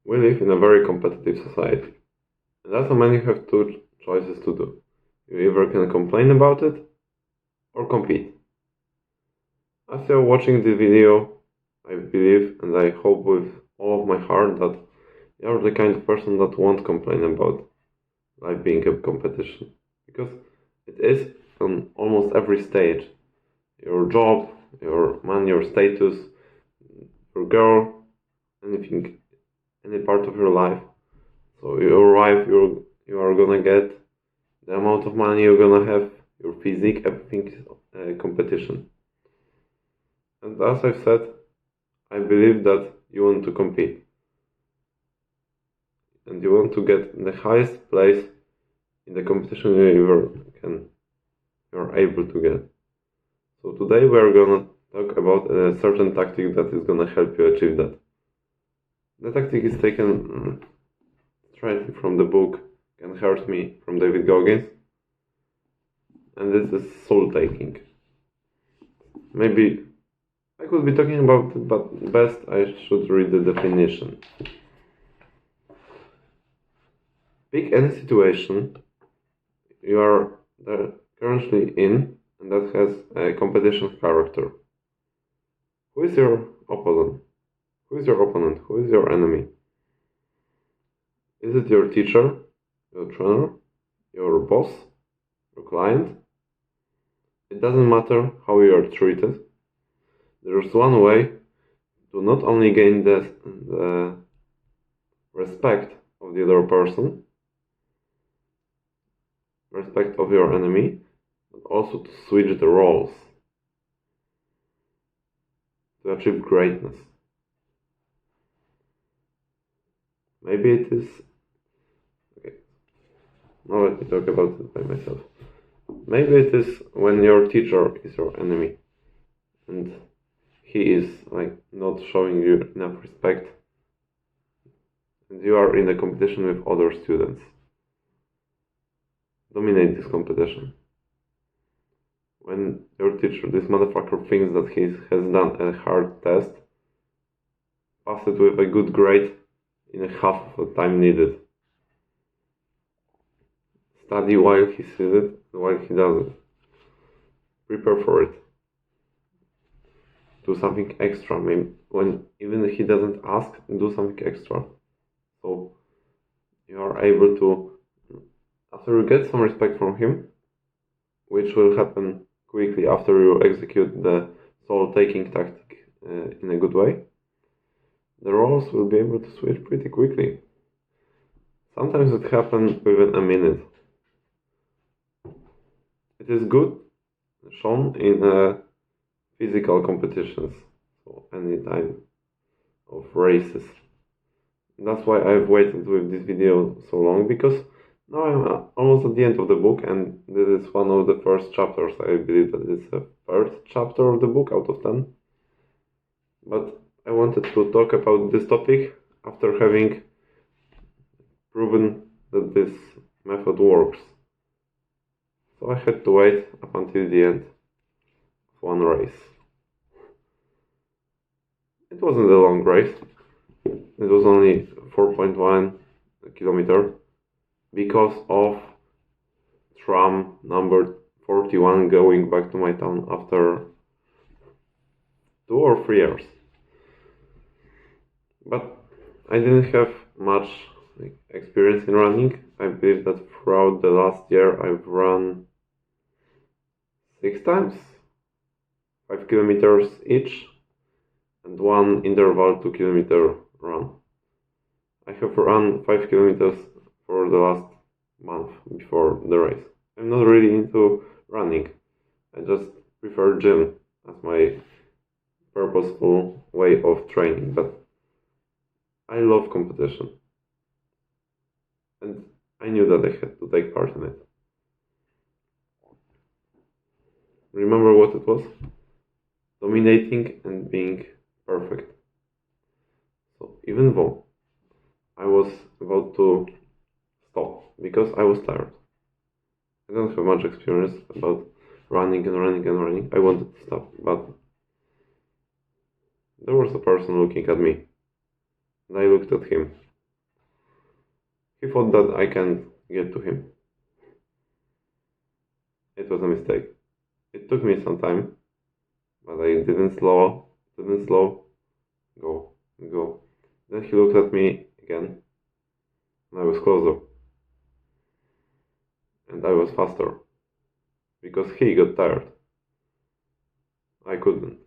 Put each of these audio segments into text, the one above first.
We live in a very competitive society, and as a man you have two choices to do. You either can complain about it or compete. After watching the video, I believe and I hope with all of my heart that you are the kind of person that won't complain about life being a competition. Because it is on almost every stage. Your job, your money, your status, your girl, anything, any part of your life. So your wife, you are gonna get, the amount of money you're gonna have, your physique, everything is competition. And as I've said, I believe that you want to compete. And you want to get the highest place in the competition you're able to get. So today we are gonna talk about a certain tactic that is gonna help you achieve that. The tactic is taken straight from the book Can Hurt Me from David Goggins, and this is soul taking. Maybe I could be talking about it, but best I should read the definition. Pick any situation you are currently in and that has a competition character. Who is your opponent? Who is your opponent? Who is your enemy? Is it your teacher, your trainer, your boss, your client? It doesn't matter how you are treated. There's one way to not only gain the respect of the other person, respect of your enemy, but also to switch the roles to achieve greatness. Maybe it is... Okay, now let me talk about it by myself. Maybe it is when your teacher is your enemy and he is not showing you enough respect and you are in a competition with other students. Dominate this competition. When your teacher, this motherfucker, thinks that he has done a hard test, pass it with a good grade in half of the time needed. Study while he sees it, while he does it. Prepare for it. Do something extra. Maybe when even if he doesn't ask, do something extra. So you are able to, after you get some respect from him, which will happen quickly after you execute the soul-taking tactic in a good way, the roles will be able to switch pretty quickly. Sometimes it happens within a minute. It is good shown in physical competitions, so any time of races. That's why I've waited with this video so long, because now I'm almost at the end of the book, and this is one of the first chapters. I believe that it's the first chapter of the book out of 10. But I wanted to talk about this topic after having proven that this method works. So I had to wait up until the end of one race. It wasn't a long race. It was only 4.1 kilometer because of tram number 41 going back to my town after 2 or 3 years. But I didn't have much experience in running. I believe that throughout the last year I've run 6 times, 5 kilometers each, and 1 interval 2 kilometer run. I have run 5 kilometers for the last month before the race. I'm not really into running. I just prefer gym as my purposeful way of training, but I love competition. And I knew that I had to take part in it. Remember what it was? Dominating and being perfect. So even though I was about to stop because I was tired, I don't have much experience about running. I wanted to stop, but there was a person looking at me, and I looked at him, He thought that I can get to him. It was a mistake. It took me some time, but I didn't slow, go. Then he looked at me again, and I was closer. And I was faster, because he got tired. I couldn't.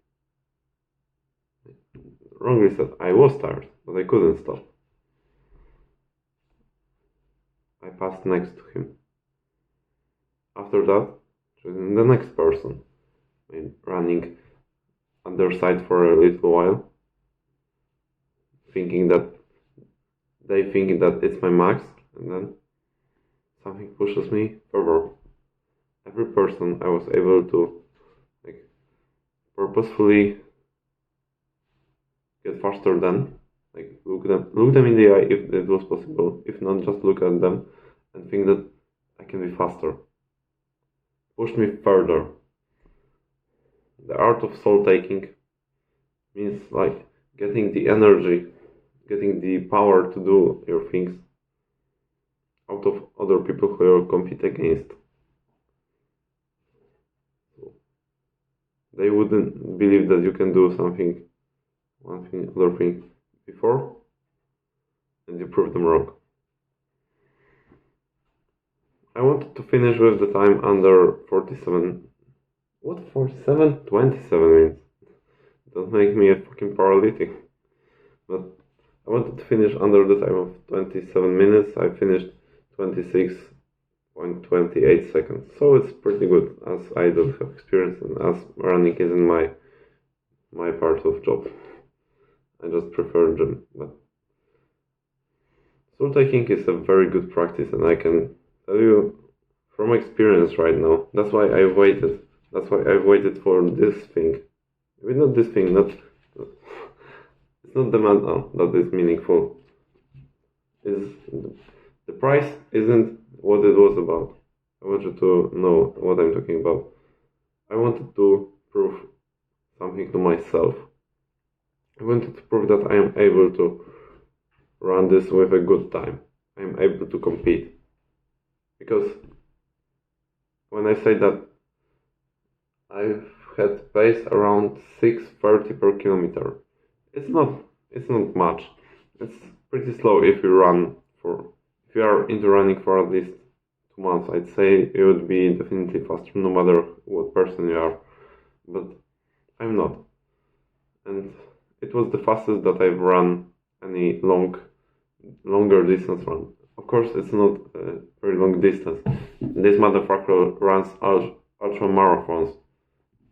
Wrongly said, I was tired, but I couldn't stop. I passed next to him. After that, choosing the next person, running on their side for a little while, thinking that it's my max, and then something pushes me further. Every person I was able to purposefully get faster than, look them in the eye if it was possible. If not, just look at them and think that I can be faster. Push me further. The art of soul taking means getting the energy, getting the power to do your things out of other people who you compete against. They wouldn't believe that you can do something, one thing, other thing before, and you prove them wrong. I wanted to finish with the time under 47. What 47? 27 means. Don't make me a fucking paralytic. But I wanted to finish under the time of 27 minutes. I finished 26.28 seconds. So it's pretty good, as I don't have experience and as running isn't my part of job. I just prefer gym. But soul taking is a very good practice, and I can tell you from experience right now. That's why I've waited. That's why I've waited for this thing. Not this thing, it's not the matter that is meaningful. The price isn't what it was about. I want you to know what I'm talking about. I wanted to prove something to myself. I wanted to prove that I am able to run this with a good time. I am able to compete. Because when I say that I've had pace around 6:30 per kilometer, it's not much. It's pretty slow if you are into running for at least 2 months. I'd say it would be definitely faster no matter what person you are, but I'm not. And it was the fastest that I've run any longer distance run. Of course, it's not a very long distance. This motherfucker runs ultra marathons.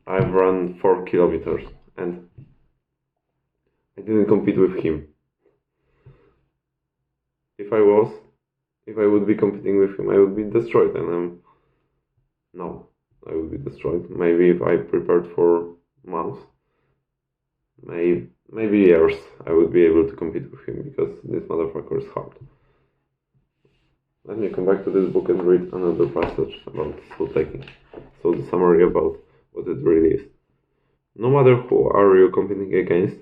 I've run 4 kilometers and I didn't compete with him. If I would be competing with him, I would be destroyed, and I would be destroyed. Maybe if I prepared for months, maybe years, I would be able to compete with him, because this motherfucker is hard. Let me come back to this book and read another passage about soul taking. So the summary about what it really is. No matter who are you competing against,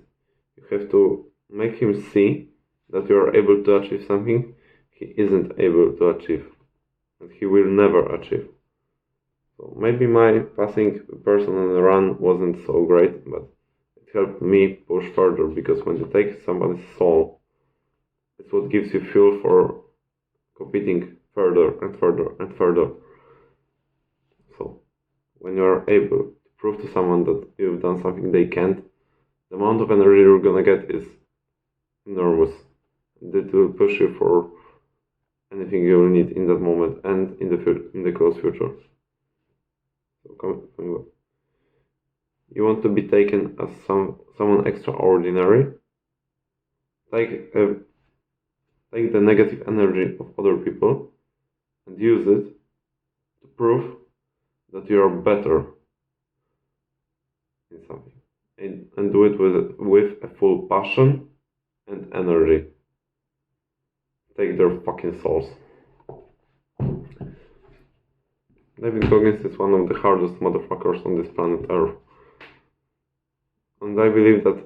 you have to make him see that you are able to achieve something he isn't able to achieve, and he will never achieve. So maybe my passing person on the run wasn't so great, but it helped me push further, because when you take somebody's soul, it's what gives you fuel for competing further and further and further. So when you are able to prove to someone that you've done something they can't, the amount of energy you're gonna get is enormous. It will push you for anything you will need in that moment and in the close future. So you want to be taken as someone extraordinary. Take the negative energy of other people and use it to prove that you are better in something, and do it with a full passion and energy. Take their fucking souls. Goggins is one of the hardest motherfuckers on this planet Earth. And I believe that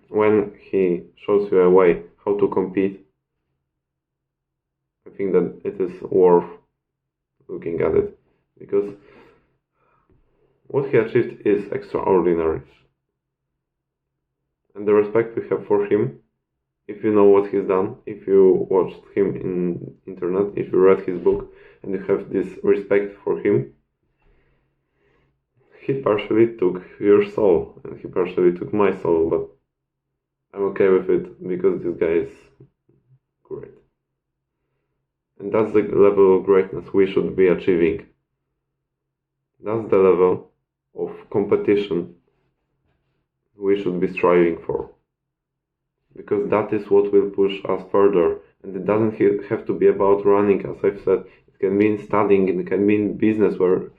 when he shows you a way how to compete, I think that it is worth looking at it, because what he achieved is extraordinary. And the respect we have for him, if you know what he's done, if you watched him in internet, if you read his book, and you have this respect for him, he partially took your soul, and he partially took my soul, but I'm okay with it, because this guy is great. And that's the level of greatness we should be achieving. That's the level of competition we should be striving for. Because that is what will push us further. And it doesn't have to be about running, as I've said. It can be in studying, it can be in business, where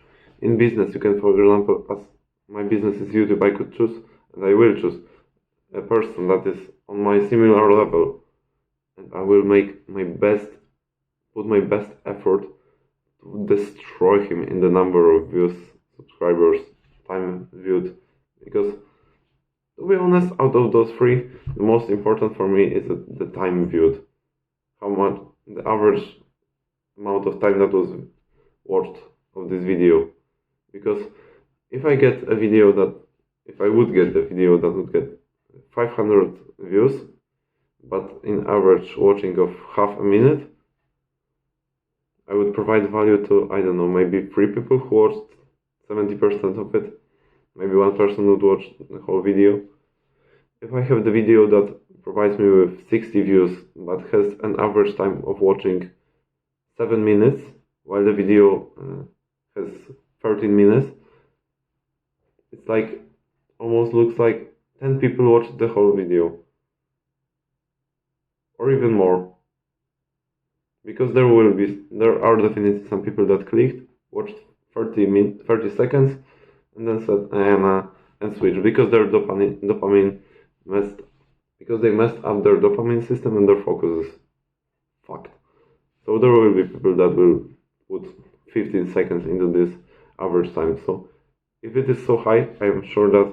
in business you can, for example, as my business is YouTube, I could choose, and I will choose, a person that is on my similar level. And I will make my best, put my best effort to destroy him in the number of views, subscribers, time viewed. Because, to be honest, out of those three, the most important for me is the time viewed. How much, the average amount of time that was watched of this video. Because if I get a video that, if I would get a video that would get 500 views, but in average watching of half a minute, I would provide value to, I don't know, maybe 3 people who watched 70% of it. Maybe 1 person would watch the whole video. If I have the video that provides me with 60 views, but has an average time of watching 7 minutes, while the video has 13 minutes, it's like, almost looks like 10 people watched the whole video. Or even more. Because there are definitely some people that clicked, watched 30 seconds, and then said, and switched, because their dopamine messed, because they messed up their dopamine system and their focus is fucked. So there will be people that will put 15 seconds into this average time. So if it is so high, I am sure that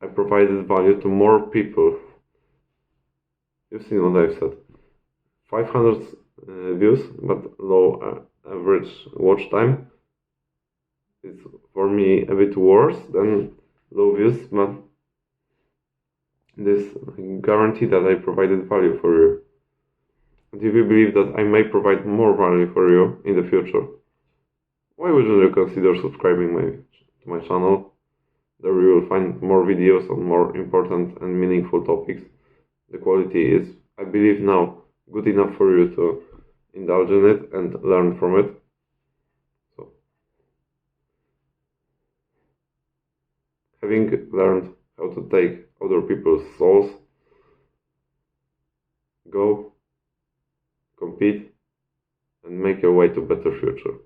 I provided value to more people. You've seen what I've said. 500 views, but low average watch time. It's for me a bit worse than low views, but this guarantee that I provided value for you. And if you believe that I may provide more value for you in the future, why wouldn't you consider subscribing to my channel? There you will find more videos on more important and meaningful topics. The quality is, I believe now, good enough for you to indulge in it and learn from it. So, having learned how to take other people's souls, go, compete, and make your way to a better future.